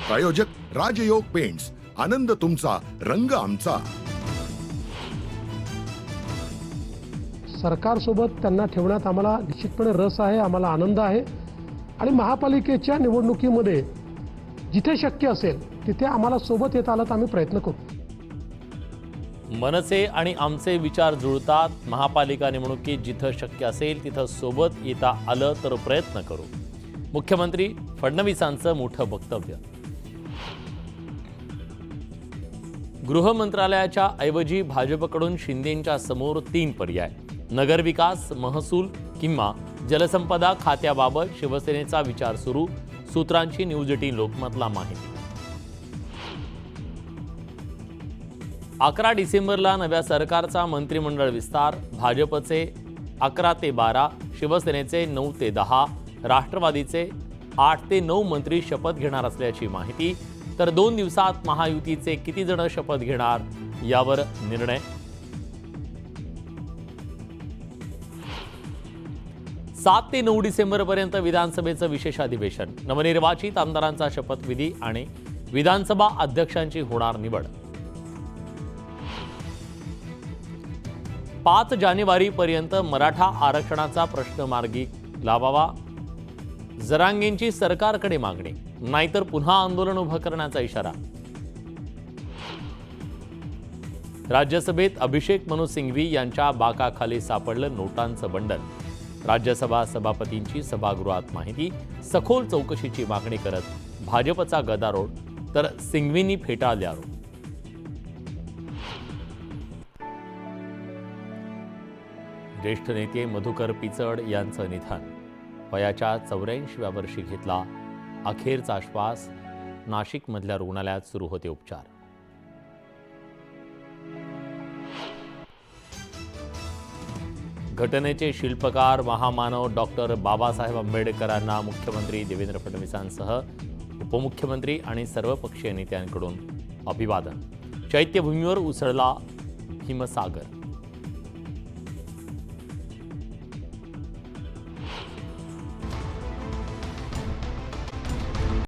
प्रायोजक राजयोग पेंट्स, आनंद तुमचा, रंग आमचा. सरकारसोबत त्यांना ठेवण्यात आम्हाला निश्चितपणे रस आहे, आम्हाला आनंद आहे. आणि महापालिकेच्या निवडणुकीमध्ये जिथे शक्य असेल तिथे आम्हाला सोबत येता आलं तर आम्ही प्रयत्न करू. मनसे आणि आमचे विचार जुळतात. महापालिका निवडणुकीत जिथं शक्य असेल तिथं सोबत येता आलं तर प्रयत्न करू. मुख्यमंत्री फडणवीसांचं मोठं वक्तव्य. गृह मंत्रालयाच्या ऐवजी भाजपकडून शिंदेंच्या समोर 3 पर्याय. नगरविकास, महसूल किंवा जलसंपदा खात्याबाबत शिवसेनेचा विचार सुरू. सूत्रांची न्यूज 18 लोकमतला माहिती. 11 डिसेंबरला नव्या सरकारचा मंत्रिमंडळ विस्तार. भाजपचे 11 ते 12, शिवसेनेचे 9 ते 10, राष्ट्रवादीचे 8 ते 9 मंत्री शपथ घेणार असल्याची माहिती. तर 2 दिवसात महायुतीचे किती जण शपथ घेणार यावर निर्णय. 7 ते 9 डिसेंबरपर्यंत विधानसभेचं विशेष अधिवेशन. नवनिर्वाचित आमदारांचा शपथविधी आणि विधानसभा अध्यक्षांची होणार निवड. 5 जानेवारीपर्यंत मराठा आरक्षणाचा प्रश्न मार्गी लावावा. जरांगेंची सरकारकडे मागणी, नाहीतर पुन्हा आंदोलन उभं करण्याचा इशारा. राज्यसभेत अभिषेक मनु सिंघवी यांच्या बाकाखाली सापडलं नोटांचं बंडल. राज्यसभा सभापतींची सभागृहात माहिती. सखोल चौकशीची मागणी करत भाजपचा गदारोळ, तर सिंघवींनी फेटाळले आरोप. ज्येष्ठ नेते मधुकर पिचड यांचं निधन. वयाच्या 84व्या वर्षी घेतला अखेरचा श्वास. नाशिकमधल्या रुग्णालयात सुरू होते उपचार. घटनेचे शिल्पकार महामानव डॉक्टर बाबासाहेब आंबेडकरांना मुख्यमंत्री देवेंद्र फडणवीसांसह उपमुख्यमंत्री आणि सर्वपक्षीय नेत्यांकडून अभिवादन. चैत्यभूमीवर उसळला भीमसागर.